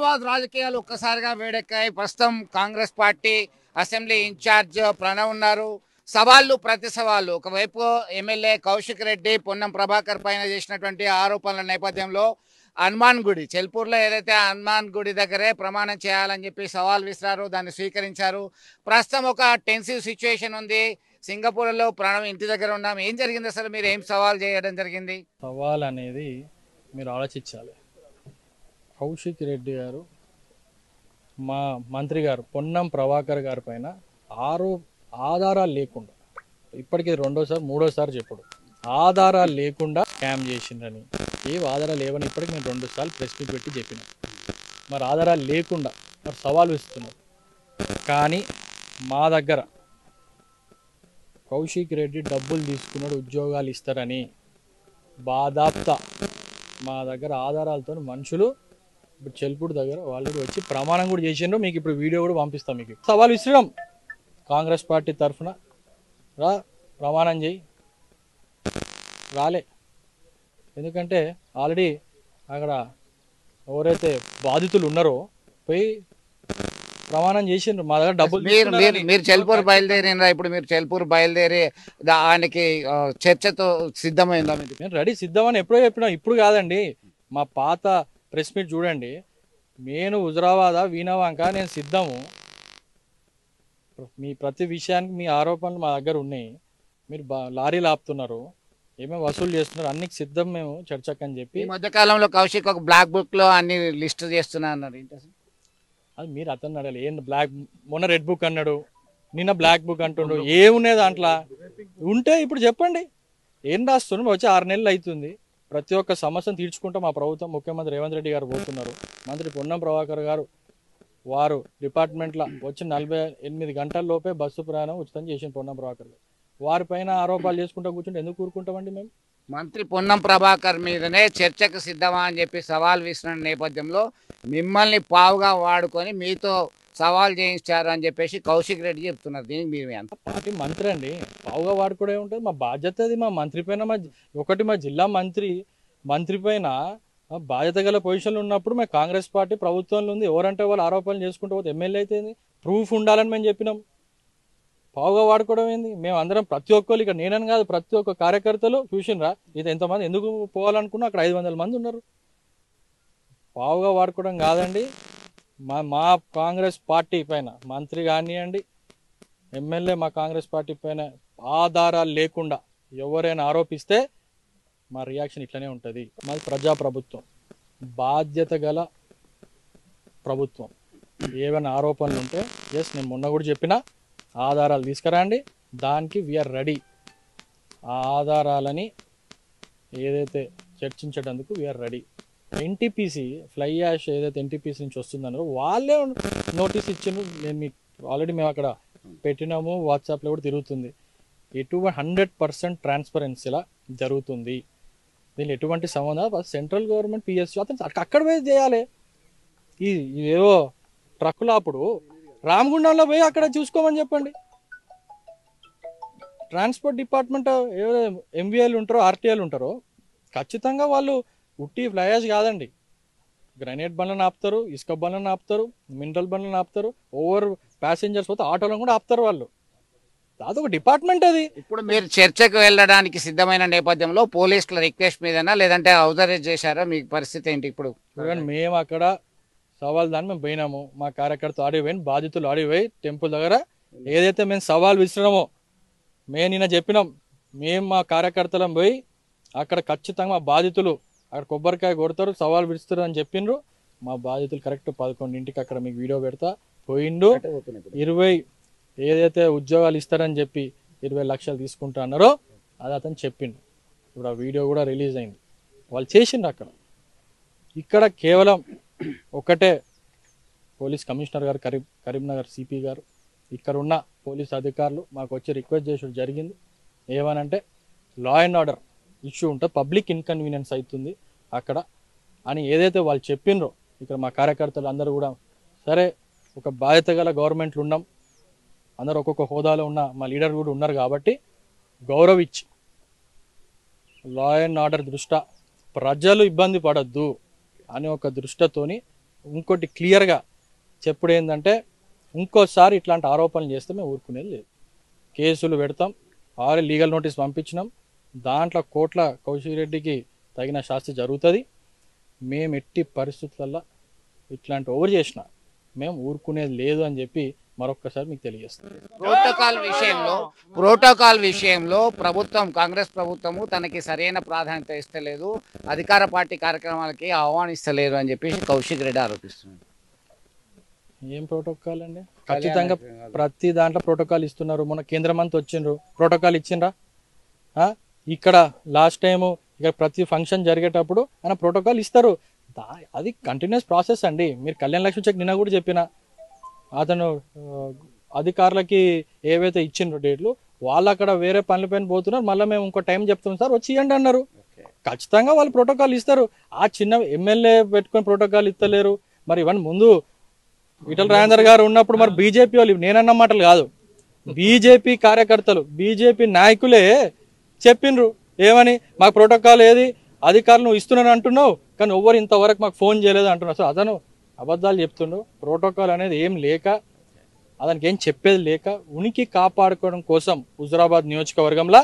హుజరాబాద్ రాజకీయాలు ఒక్కసారిగా వేడెక్కాయి. ప్రస్తుతం Congress party assembly incharge Pranav ఉన్నారు. సవాళ్ళు ప్రతి సవాళ్ళు. ఒకవైపు ఎమ్మెల్యే కౌశిక్ రెడ్డి పొన్నం ప్రభాకర్ పైన చేసినటువంటి ఆరోపణల నేపథ్యంలో హనుమాన్ గుడి చెల్పూర్లో ఏదైతే హనుమాన్ గుడి దగ్గరే ప్రమాణం చేయాలని చెప్పి సవాల్ విసిరారు. దాన్ని స్వీకరించారు. ప్రస్తుతం ఒక టెన్సివ్ సిచ్యువేషన్ ఉంది. సింగపూర్లో ప్రణవ్ ఇంటి దగ్గర ఉన్నాం. ఏం జరిగింది అసలు? మీరు ఏం సవాల్ చేయడం జరిగింది? సవాల్ అనేది మీరు ఆలోచించాలి. కౌశిక్ రెడ్డి గారు మా మంత్రి గారు పొన్నం ప్రభాకర్ గారి పైన ఆధారాలు లేకుండా, ఇప్పటికీ రెండోసారి మూడోసారి చెప్పుడు, ఆధారాలు లేకుండా స్కామ్ చేసిండ్రని, ఏ ఆధారాలు లేవని ఇప్పటికి మేము 2 సార్లు ప్రెస్ మీట్ పెట్టి చెప్పినాం. మరి ఆధారాలు లేకుండా మరి సవాల్ ఇస్తున్నారు. కానీ మా దగ్గర కౌశిక్ రెడ్డి డబ్బులు తీసుకున్నాడు, ఉద్యోగాలు ఇస్తారని బాధాప్తా మా దగ్గర ఆధారాలతో మనుషులు ఇప్పుడు చెల్పూడి దగ్గర వాళ్ళు వచ్చి ప్రమాణం కూడా చేసిండ్రు. మీకు ఇప్పుడు వీడియో కూడా పంపిస్తాం. మీకు సవాల్ విసిరాం. కాంగ్రెస్ పార్టీ తరఫున రా ప్రమాణం చేయి, రాలే. ఎందుకంటే ఆల్రెడీ అక్కడ ఎవరైతే బాధితులు ఉన్నారో పోయి ప్రమాణం చేసిండ్రు. మా దగ్గర డబ్బులు మీరు చెల్పూర్ బయలుదేరినరా? ఇప్పుడు మీరు చెల్పూర్ బయలుదేరి దానికి చర్చతో సిద్ధమైందా? నేను రెడీ సిద్ధమని ఎప్పుడో చెప్పినా, ఇప్పుడు కాదండి. మా పాత ప్రెస్ మీట్ చూడండి. నేను హుజరాబాద్ వీణవంక నేను సిద్ధము. మీ ప్రతి విషయానికి మీ ఆరోపణలు మా దగ్గర ఉన్నాయి. మీరు లారీలు ఆపుతున్నారు, ఏమేమి వసూలు చేస్తున్నారు, అన్నికి సిద్ధం మేము చర్చకు అని చెప్పి. ఈ మధ్యకాలంలో కౌశిక్ ఒక బ్లాక్ బుక్ లో అన్ని లిస్ట్ చేస్తున్నా అన్నారు. అది మీరు అతను అడగాలి. ఏం బ్లాక్, మొన్న రెడ్ బుక్ అన్నాడు, నిన్న బ్లాక్ బుక్ అంటుండు. ఏమున్నాయి దాంట్లో ఉంటే ఇప్పుడు చెప్పండి. ఏం రాస్తున్నాం? వచ్చి 6 నెలలు అవుతుంది. ప్రతి ఒక్క సమస్యను తీర్చుకుంటూ మా ప్రభుత్వం, ముఖ్యమంత్రి రేవంత్ రెడ్డి గారు పోతున్నారు. మంత్రి పొన్నం ప్రభాకర్ గారు వారు డిపార్ట్మెంట్లో వచ్చి 48 గంటల లోపే బస్సు ప్రయాణం ఉచితం చేసిన పొన్నం ప్రభాకర్ గారు. వారిపైన ఆరోపణలు చేసుకుంటూ కూర్చుంటే ఎందుకు కూరుకుంటామండి మేము? మంత్రి పొన్నం ప్రభాకర్ మీదనే చర్చకు సిద్ధమా అని చెప్పి సవాల్ విసిన నేపథ్యంలో మిమ్మల్ని పావుగా వాడుకొని మీతో సవాల్ చేయించారు అని చెప్పేసి కౌశిక్ రెడ్డి చెప్తున్నారు. దీనికి మీరు ఎంత? పార్టీ మంత్రి అండి, పావుగా వాడుకోవడం ఉంటుంది. మా బాధ్యత అది. మా మంత్రి పైన మా జిల్లా మంత్రి పైన బాధ్యత గల పొజిషన్లో ఉన్నప్పుడు మా కాంగ్రెస్ పార్టీ ప్రభుత్వంలో ఉంది. ఎవరంటే వాళ్ళు ఆరోపణలు చేసుకుంటూ పోతే ఎమ్మెల్యే అయితే ప్రూఫ్ ఉండాలని మేము చెప్పినాం. పావుగా వాడుకోవడం ఏంది? మేము అందరం ప్రతి ఒక్కరు, ఇక్కడ నేనని కాదు ప్రతి ఒక్క కార్యకర్తలు చూసినరా ఇది ఎంతమంది ఎందుకు పోవాలనుకున్నా అక్కడ 500 మంది ఉన్నారు. పావుగా వాడుకోవడం కాదండి. మా కాంగ్రెస్ పార్టీ పైన మంత్రి కానివ్వండి, ఎమ్మెల్యే మా కాంగ్రెస్ పార్టీ పైన ఆధారాలు లేకుండా ఎవరైనా ఆరోపిస్తే మా రియాక్షన్ ఇట్లనే ఉంటుంది. మాది ప్రజాప్రభుత్వం, బాధ్యత గల ప్రభుత్వం. ఏమైనా ఆరోపణలు ఉంటే నేను మొన్న కూడా చెప్పిన, ఆధారాలు తీసుకురండి, దానికి వీఆర్ రెడీ. ఆ ఆధారాలని ఏదైతే చర్చించేటందుకు we are ready. NTPC fly ash ఏదైతే ఎన్టీపీసీ నుంచి వస్తుందన్నారో వాళ్ళే నోటీస్ ఇచ్చిండ్రు. నేను మీకు ఆల్రెడీ మేము అక్కడ పెట్టినాము, వాట్సాప్లో కూడా తిరుగుతుంది. 100% ట్రాన్స్పరెన్సీలా జరుగుతుంది. దీనిలో ఎటువంటి సంబంధం సెంట్రల్ గవర్నమెంట్ పిఎస్యూ అతను అక్కడ పోయి చేయాలి. ఇదేవో ట్రక్కులు అప్పుడు రామగుండంలో పోయి అక్కడ చూసుకోమని చెప్పండి. ట్రాన్స్పోర్ట్ డిపార్ట్మెంట్ ఎంవీఏలు ఉంటారో, ఆర్టీఏలు ఉంటారో ఖచ్చితంగా వాళ్ళు ఉట్టి ఫ్లైయాజ్ కాదండి. గ్రనైట్ బండ్లను ఆపుతారు, ఇసుక బండ్లను ఆపుతారు, మినరల్ బండ్లను ఆపుతారు, ఓవర్ ప్యాసింజర్స్ పోతే ఆటోలను కూడా ఆపుతారు వాళ్ళు. అదొక డిపార్ట్మెంట్ అది. ఇప్పుడు మీరు చర్చకు వెళ్ళడానికి సిద్ధమైన నేపథ్యంలో పోలీసుల రిక్వెస్ట్ మీదనా లేదంటే ఆథరైజ్ చేశారా? మీ పరిస్థితి ఏంటి ఇప్పుడు? మేము అక్కడ సవాల్ దాన్ని మేము పోయినాము. మా కార్యకర్త ఆడిపోయి, బాధితులు ఆడిపోయి టెంపుల్ దగ్గర ఏదైతే మేము సవాల్ విసిరామో మేము నిన్న చెప్పినాం. మేము మా కార్యకర్తలం పోయి అక్కడ ఖచ్చితంగా మా బాధితులు అక్కడ కొబ్బరికాయ కొడతారు, సవాల్ విడుస్తారు అని చెప్పిండ్రు. మా బాధితులు కరెక్ట్ 11ంటికి అక్కడ మీకు వీడియో పెడతా పోయిండు. 20 ఏదైతే ఉద్యోగాలు ఇస్తారని చెప్పి 20 లక్షలు తీసుకుంటా అన్నారో అది అతను చెప్పిండు. ఇప్పుడు ఆ వీడియో కూడా రిలీజ్ అయింది. వాళ్ళు చేసిండ్రు అక్కడ. ఇక్కడ కేవలం ఒకటే పోలీస్ కమిషనర్ గారు, కరీంనగర్ సిపి గారు, ఇక్కడ ఉన్న పోలీస్ అధికారులు మాకు వచ్చి రిక్వెస్ట్ చేసడం జరిగింది. ఏమనంటే లా అండ్ ఆర్డర్ ఇష్యూ ఉంటుంది, పబ్లిక్ ఇన్కన్వీనియన్స్ అవుతుంది అక్కడ అని ఏదైతే వాళ్ళు చెప్పినరో ఇక్కడ మా కార్యకర్తలు అందరూ కూడా సరే ఒక బాధ్యత గల గవర్నమెంట్లు ఉన్నాం, అందరూ ఒక్కొక్క హోదాలో ఉన్న మా లీడర్ కూడా ఉన్నారు కాబట్టి గౌరవించి లా అండ్ ఆర్డర్ దృష్ట్యా ప్రజలు ఇబ్బంది పడద్దు అనే ఒక దృష్టితోని ఇంకోటి క్లియర్గా చెప్పుడు ఏంటంటే ఇంకోసారి ఇట్లాంటి ఆరోపణలు చేస్తే మేము ఊరుకునేది లేదు. కేసులు పెడతాం, ఆల్రెడీ లీగల్ నోటీస్ పంపించినాం. దాంట్లో కోట్ల కౌశిక్ రెడ్డికి తగిన శాస్తి జరుగుతుంది. మేము ఎట్టి పరిస్థితులలో ఇట్లాంటి ఓవర్ చేసినా మేము ఊరుకునేది లేదు అని చెప్పి మరొక్కసారి మీకు తెలియజేస్తాం. ప్రోటోకాల్ విషయంలో ప్రభుత్వం, కాంగ్రెస్ ప్రభుత్వము తనకి సరైన ప్రాధాన్యత ఇస్తలేదు, అధికార పార్టీ కార్యక్రమాలకి ఆహ్వానిస్తలేదు అని చెప్పి కౌశిక్ రెడ్డి ఆరోపిస్తున్నారు. ఏం ప్రోటోకాల్ అండి? ఖచ్చితంగా ప్రతి దాంట్లో ప్రోటోకాల్ ఇస్తున్నారు. మొన్న కేంద్ర మంత్రి వచ్చిండ్రు, ప్రోటోకాల్ ఇచ్చిండ్రా? ఇక్కడ లాస్ట్ టైము ఇక్కడ ప్రతి ఫంక్షన్ జరిగేటప్పుడు ఆయన ప్రోటోకాల్ ఇస్తారు. అది కంటిన్యూస్ ప్రాసెస్ అండి. మీరు కళ్యాణ్ లక్ష్మి చెక్ నిన్న కూడా చెప్పిన, అతను అధికారులకి ఏవైతే ఇచ్చిండ్రో డేట్లు, వాళ్ళు అక్కడ వేరే పనులపైన పోతున్నారు. మళ్ళీ మేము ఇంకో టైం చెప్తాం సార్, వచ్చి ఇవ్వండి అన్నారు. ఖచ్చితంగా వాళ్ళు ప్రోటోకాల్ ఇస్తారు. ఆ చిన్న ఎమ్మెల్యే పెట్టుకొని ప్రోటోకాల్ ఇస్తలేరు. మరి ఇవన్నీ ముందు ఈటల రాజేందర్ గారు ఉన్నప్పుడు మరి బీజేపీ వాళ్ళు, నేనన్న మాటలు కాదు, బీజేపీ కార్యకర్తలు, బీజేపీ నాయకులే చెప్పిండ్రు ఏమని, మాకు ప్రోటోకాల్ ఏది, అధికారులు నువ్వు ఇస్తున్నాను అంటున్నావు కానీ ఎవరు ఇంతవరకు మాకు ఫోన్ చేయలేదు అంటున్నావు. సో అతను అబద్ధాలు చెప్తుండు. ప్రోటోకాల్ అనేది ఏం లేక, అతనికి ఏం చెప్పేది లేక, ఉనికి కాపాడుకోవడం కోసం హుజురాబాద్ నియోజకవర్గంలో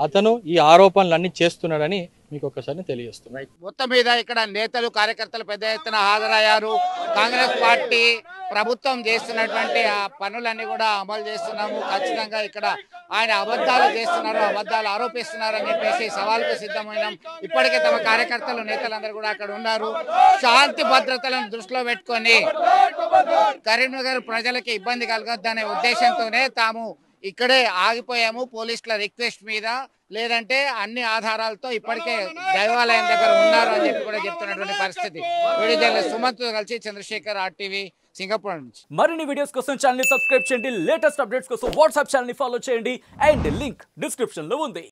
అతను ఈ ఆరోపణలన్నీ చేస్తున్నాడని మీకు ఒక్కసారి తెలియజేస్తున్నాను. మొత్తం మీద ఇక్కడ నేతలు, కార్యకర్తలు పెద్ద ఎత్తున హాజరయ్యారు. కాంగ్రెస్ పార్టీ ప్రభుత్వం చేస్తున్నటువంటి ఆ పనులన్నీ కూడా అమలు చేస్తున్నాము, ఖచ్చితంగా ఇక్కడ ఆయన అబద్ధాలు చేస్తున్నారు, అబద్ధాలు ఆరోపిస్తున్నారు అని చెప్పేసి సవాల్కు సిద్ధమైనాం. ఇప్పటికే తమ కార్యకర్తలు, నేతలందరూ కూడా అక్కడ ఉన్నారు. శాంతి భద్రతలను దృష్టిలో పెట్టుకొని కరీంనగర్ ప్రజలకి ఇబ్బంది కలగొద్దనే ఉద్దేశంతోనే తాము ఇక్కడే ఆగిపోయాము పోలీసుల రిక్వెస్ట్ మీద. లేదంటే అన్ని ఆధారాలతో ఇప్పటికే దేవాలయం దగ్గర ఉన్నారు అని చెప్పి కూడా చెప్తున్నటువంటి పరిస్థితి. వీడియో జర్నలిస్ట్ సుమంత్ కలిసి చంద్రశేఖర్, RTV, సింగపూర్ నుంచి. మరిన్ని వీడియోస్ కోసం ఛానల్ ని సబ్స్క్రైబ్ చేయండి, లేటెస్ట్ అప్డేట్స్ కోసం వాట్సాప్ ఛానల్ ని ఫాలో చేయండి అండ్ లింక్ డిస్క్రిప్షన్ లో ఉంది.